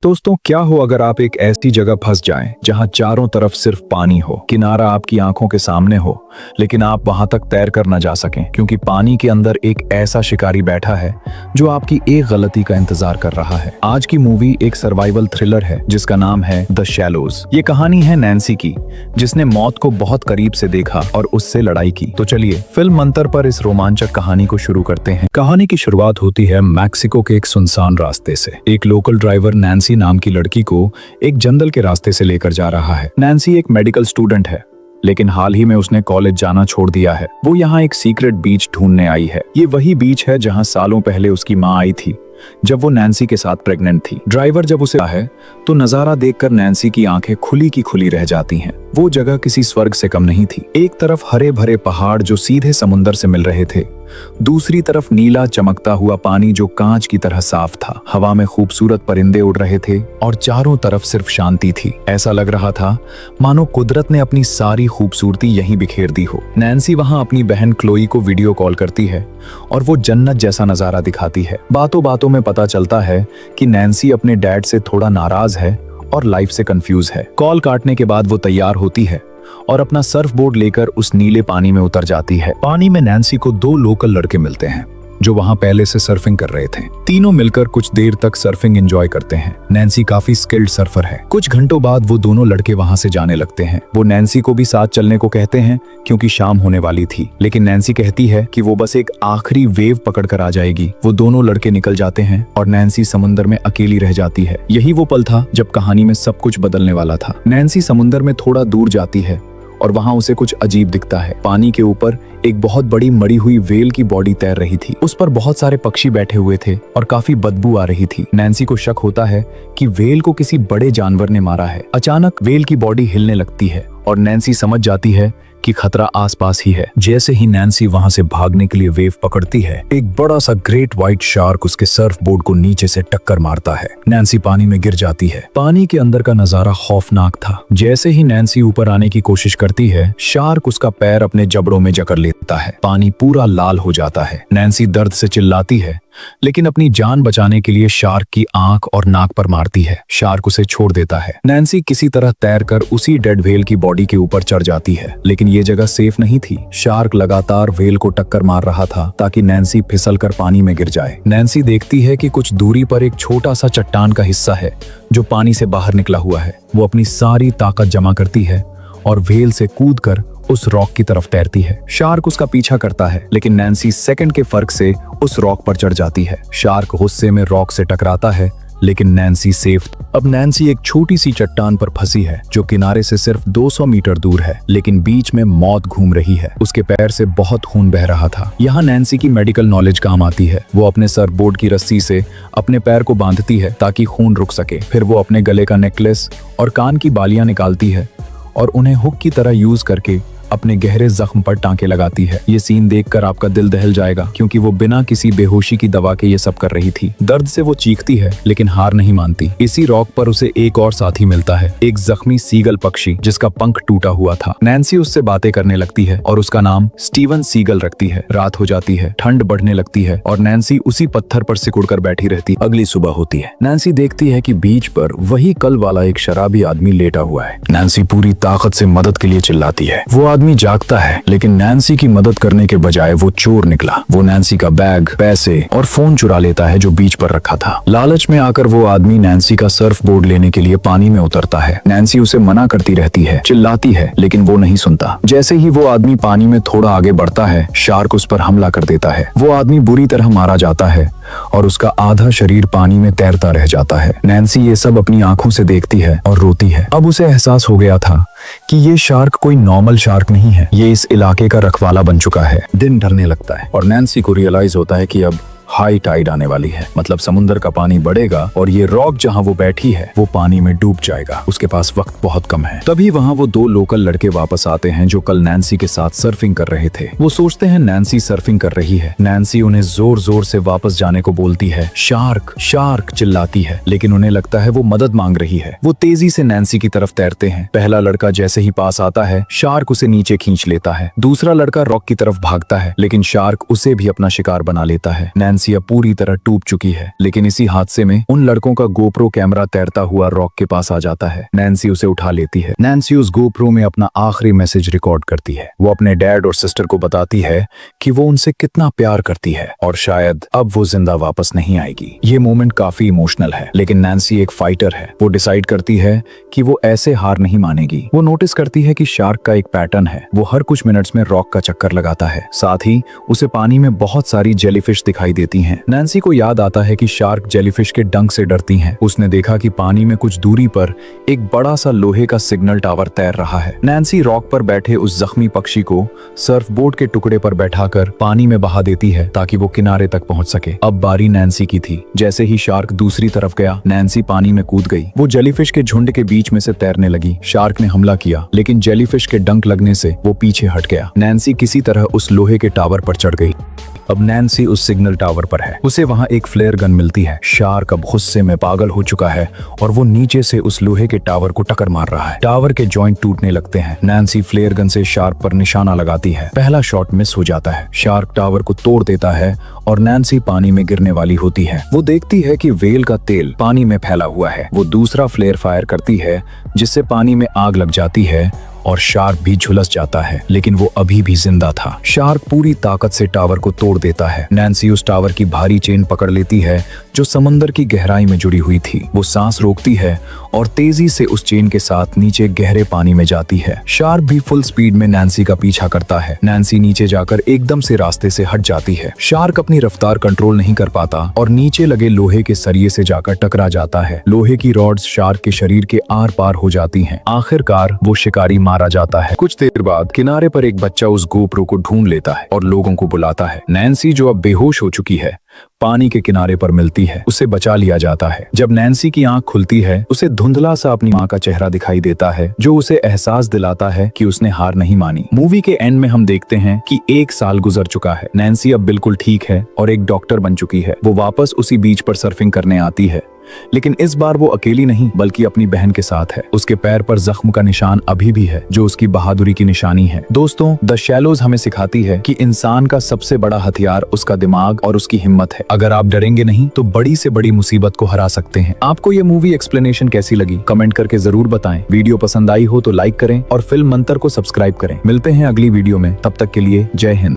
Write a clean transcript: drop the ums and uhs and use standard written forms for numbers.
दोस्तों, क्या हो अगर आप एक ऐसी जगह फंस जाएं जहां चारों तरफ सिर्फ पानी हो, किनारा आपकी आंखों के सामने हो, लेकिन आप वहां तक तैर कर न जा सकें क्योंकि पानी के अंदर एक ऐसा शिकारी बैठा है जो आपकी एक गलती का इंतजार कर रहा है। आज की मूवी एक सर्वाइवल थ्रिलर है जिसका नाम है द शैलोज। ये कहानी है नैन्सी की, जिसने मौत को बहुत करीब से देखा और उससे लड़ाई की। तो चलिए फिल्म मंतर पर इस रोमांचक कहानी को शुरू करते हैं। कहानी की शुरुआत होती है मैक्सिको के एक सुनसान रास्ते से। एक लोकल ड्राइवर नैन्सी नाम की लड़की को एक जंगल के रास्ते से लेकर जा रहा है। नैन्सी एक मेडिकल स्टूडेंट है, लेकिन हाल ही में उसने कॉलेज जाना छोड़ दिया है। वो यहाँ एक सीक्रेट बीच ढूंढने आई है। ये वही बीच है जहाँ सालों पहले उसकी माँ आई थी जब वो नैन्सी के साथ प्रेग्नेंट थी। ड्राइवर जब उसे है तो नजारा देखकर नैन्सी की आंखें खुली की खुली रह जाती हैं। वो जगह किसी स्वर्ग से कम नहीं थी। एक तरफ हरे भरे पहाड़ जो सीधे समुंदर से मिल रहे थे, दूसरी तरफ नीला चमकता हुआ पानी जो कांच की तरह साफ था। हवा में खूबसूरत परिंदे उड़ रहे थे और चारों तरफ सिर्फ शांति थी। ऐसा लग रहा था मानो कुदरत ने अपनी सारी खूबसूरती यहीं बिखेर दी हो। नैन्सी वहां अपनी बहन क्लोई को वीडियो कॉल करती है और वो जन्नत जैसा नजारा दिखाती है। बातों बातों में पता चलता है कि नैन्सी अपने डैड से थोड़ा नाराज है और लाइफ से कंफ्यूज है। कॉल काटने के बाद वो तैयार होती है और अपना सर्फ बोर्ड लेकर उस नीले पानी में उतर जाती है। पानी में नैन्सी को दो लोकल लड़के मिलते हैं जो वहां पहले से सर्फिंग कर रहे थे। तीनों मिलकर कुछ देर तक सर्फिंग एंजॉय करते हैं। नैन्सी काफी स्किल्ड सर्फर है। कुछ घंटों बाद वो दोनों लड़के वहां से जाने लगते हैं। वो नैन्सी को भी साथ चलने को कहते हैं क्योंकि शाम होने वाली थी, लेकिन नैन्सी कहती है कि वो बस एक आखिरी वेव पकड़ कर आ जाएगी। वो दोनों लड़के निकल जाते हैं और नैन्सी समुद्र में अकेली रह जाती है। यही वो पल था जब कहानी में सब कुछ बदलने वाला था। नैन्सी समुद्र में थोड़ा दूर जाती है और वहां उसे कुछ अजीब दिखता है। पानी के ऊपर एक बहुत बड़ी मरी हुई वेल की बॉडी तैर रही थी। उस पर बहुत सारे पक्षी बैठे हुए थे और काफी बदबू आ रही थी। नैन्सी को शक होता है कि वेल को किसी बड़े जानवर ने मारा है। अचानक वेल की बॉडी हिलने लगती है और नैन्सी समझ जाती है कि खतरा आसपास ही है। जैसे ही नैन्सी वहां से भागने के लिए वेव पकड़ती है, एक बड़ा सा ग्रेट व्हाइट शार्क उसके सर्फ बोर्ड को नीचे से टक्कर मारता है। नैन्सी पानी में गिर जाती है। पानी के अंदर का नजारा खौफनाक था। जैसे ही नैन्सी ऊपर आने की कोशिश करती है, शार्क उसका पैर अपने जबड़ों में जकड़ लेता है। पानी पूरा लाल हो जाता है। नैन्सी दर्द से चिल्लाती है, लेकिन अपनी जान बचाने के लिए शार्क की आंख और नाक पर मारती है। शार्क उसे छोड़ देता है। नैन्सी किसी तरह तैरकर उसी डेड व्हेल की बॉडी के ऊपर चढ़ जाती है, लेकिन ये जगह सेफ नहीं थी। शार्क लगातार व्हेल को टक्कर मार रहा था ताकि नैन्सी फिसलकर पानी में गिर जाए। नैन्सी देखती है कि कुछ दूरी पर एक छोटा सा चट्टान का हिस्सा है जो पानी से बाहर निकला हुआ है। वो अपनी सारी ताकत जमा करती है और व्हेल से कूदकर उस रॉक की तरफ तैरती है। शार्क उसका पीछा करता है, लेकिन नैन्सी सेकंड के फर्क से उस रॉक पर चढ़ जाती है। शार्क गुस्से में रॉक से टकराता है, लेकिन नैन्सी सेफ। अब नैन्सी एक छोटी सी चट्टान पर फंसी है जो किनारे से सिर्फ 200 मीटर दूर है, लेकिन बीच में मौत घूम रही है। उसके पैर से बहुत खून बह रहा था। यहाँ नैन्सी की मेडिकल नॉलेज काम आती है। वो अपने सर्फ बोर्ड की रस्सी से अपने पैर को बांधती है ताकि खून रुक सके। फिर वो अपने गले का नेकलेस और कान की बालियां निकालती है और उन्हें हुक की तरह यूज करके अपने गहरे जख्म पर टांके लगाती है। ये सीन देखकर आपका दिल दहल जाएगा क्योंकि वो बिना किसी बेहोशी की दवा के ये सब कर रही थी। दर्द से वो चीखती है, लेकिन हार नहीं मानती। इसी रॉक पर उसे एक और साथी मिलता है, एक जख्मी सीगल पक्षी जिसका पंख टूटा हुआ था। नैन्सी उससे बातें करने लगती है और उसका नाम स्टीवन सीगल रखती है। रात हो जाती है, ठंड बढ़ने लगती है और नैन्सी उसी पत्थर पर सिकुड़कर बैठी रहती। अगली सुबह होती है। नैन्सी देखती है कि बीच पर वही कल वाला एक शराबी आदमी लेटा हुआ है। नैन्सी पूरी ताकत से मदद के लिए चिल्लाती है। वो आदमी जागता है, लेकिन नैन्सी की मदद करने के बजाय वो चोर निकला। वो नैन्सी का बैग, पैसे और फोन चुरा लेता है जो बीच पर रखा था। लालच में आकर वो आदमी नैन्सी का सर्फ बोर्ड लेने के लिए पानी में उतरता है। नैन्सी उसे मना करती रहती है, चिल्लाती है, लेकिन वो नहीं सुनता। जैसे ही वो आदमी पानी में थोड़ा आगे बढ़ता है, शार्क उस पर हमला कर देता है। वो आदमी बुरी तरह मारा जाता है और उसका आधा शरीर पानी में तैरता रह जाता है। नैन्सी ये सब अपनी आंखों से देखती है और रोती है। अब उसे एहसास हो गया था कि ये शार्क कोई नॉर्मल शार्क नहीं है। ये इस इलाके का रखवाला बन चुका है। दिन ढलने लगता है और नैन्सी को रियलाइज होता है कि अब हाई टाइड आने वाली है, मतलब समुद्र का पानी बढ़ेगा और ये रॉक जहां वो बैठी है वो पानी में डूब जाएगा। उसके पास वक्त बहुत कम है। तभी वहां वो दो लोकल लड़के वापस आते हैं जो कल नैन्सी के साथ सर्फिंग कर रहे थे। वो सोचते हैं नैन्सी सर्फिंग कर रही है। नैन्सी उन्हें जोर जोर से वापस जाने को बोलती है। शार्क शार्क चिल्लाती है, लेकिन उन्हें लगता है वो मदद मांग रही है। वो तेजी से नैन्सी की तरफ तैरते हैं। पहला लड़का जैसे ही पास आता है, शार्क उसे नीचे खींच लेता है। दूसरा लड़का रॉक की तरफ भागता है, लेकिन शार्क उसे भी अपना शिकार बना लेता है। नैन्सी नैन्सी अब पूरी तरह टूट चुकी है। लेकिन इसी हादसे में उन लड़कों का गोप्रो कैमरा तैरता हुआ रॉक के पास आ जाता है। नैन्सी उसे उठा लेती है। नैन्सी उस गोप्रो में अपना आखिरी मैसेज रिकॉर्ड करती है। वो अपने डैड और सिस्टर को बताती है कि वो उनसे कितना प्यार करती है और शायद अब वो जिंदा वापस नहीं आएगी। ये मोमेंट काफी इमोशनल है, लेकिन नैन्सी एक फाइटर है। वो डिसाइड करती है कि वो ऐसे हार नहीं मानेगी। वो नोटिस करती है कि शार्क का एक पैटर्न है। वो हर कुछ मिनट्स में रॉक का चक्कर लगाता है। साथ ही उसे पानी में बहुत सारी जेलीफिश दिखाई देती हैं। नैन्सी को याद आता है कि शार्क जेलीफिश के डंक से डरती हैं। उसने देखा कि पानी में कुछ दूरी पर एक बड़ा सा लोहे का सिग्नल टावर तैर रहा है। नैन्सी रॉक पर बैठे उस जख्मी पक्षी को सर्फ बोर्ड के टुकड़े पर बैठाकर पानी में बहा देती है ताकि वो किनारे तक पहुंच सके। अब बारी नैन्सी की थी। जैसे ही शार्क दूसरी तरफ गया, नैन्सी पानी में कूद गई। वो जेलीफिश के झुंड के बीच में से तैरने लगी। शार्क ने हमला किया, लेकिन जेलीफिश के डंक लगने से वो पीछे हट गया। नैन्सी किसी तरह उस लोहे के टावर पर चढ़ गई। अब नैन्सी उस सिग्नल टावर पर है। उसे वहां एक फ्लेयर गन मिलती है। शार्क अब गुस्से में पागल हो चुका है और वो नीचे से उस लोहे के टावर को टक्कर मार रहा है। टावर के जॉइंट टूटने लगते हैं। नैन्सी फ्लेयर गन से शार्क पर निशाना लगाती है। पहला शॉट मिस हो जाता है। शार्क टावर को तोड़ देता है और नैन्सी पानी में गिरने वाली होती है। वो देखती है कि व्हेल का तेल पानी में फैला हुआ है। वो दूसरा फ्लेयर फायर करती है, जिससे पानी में आग लग जाती है और शार्क भी झुलस जाता है, लेकिन वो अभी भी जिंदा था। शार्क पूरी ताकत से टावर को तोड़ देता है। नैन्सी उस टावर की भारी चेन पकड़ लेती है जो समंदर की गहराई में जुड़ी हुई थी। वो सांस रोकती है और तेजी से उस चेन के साथ नीचे गहरे पानी में जाती है। शार्क भी फुल स्पीड में नैन्सी का पीछा करता है। नैन्सी नीचे जाकर एकदम से रास्ते से हट जाती है। शार्क अपनी रफ्तार कंट्रोल नहीं कर पाता और नीचे लगे लोहे के सरिये से जाकर टकरा जाता है। लोहे की रॉड्स शार्क के शरीर के आर पार हो जाती हैं। आखिरकार वो शिकारी मारा जाता है। कुछ देर बाद किनारे पर एक बच्चा उस गोप्रो को ढूंढ लेता है और लोगों को बुलाता है। नैन्सी, जो अब बेहोश हो चुकी है, पानी के किनारे पर मिलती है। उसे बचा लिया जाता है। जब नैन्सी की आंख खुलती है, उसे धुंधला सा अपनी माँ का चेहरा दिखाई देता है, जो उसे एहसास दिलाता है कि उसने हार नहीं मानी। मूवी के एंड में हम देखते हैं कि 1 साल गुजर चुका है। नैन्सी अब बिल्कुल ठीक है और एक डॉक्टर बन चुकी है। वो वापस उसी बीच पर सर्फिंग करने आती है, लेकिन इस बार वो अकेली नहीं बल्कि अपनी बहन के साथ है। उसके पैर पर जख्म का निशान अभी भी है, जो उसकी बहादुरी की निशानी है। दोस्तों, द शैलोज हमें सिखाती है कि इंसान का सबसे बड़ा हथियार उसका दिमाग और उसकी हिम्मत है। अगर आप डरेंगे नहीं तो बड़ी से बड़ी मुसीबत को हरा सकते हैं। आपको ये मूवी एक्सप्लेनेशन कैसी लगी, कमेंट करके जरूर बताएं। वीडियो पसंद आई हो तो लाइक करें और फिल्म मंतर को सब्सक्राइब करें। मिलते हैं अगली वीडियो में, तब तक के लिए जय हिंद।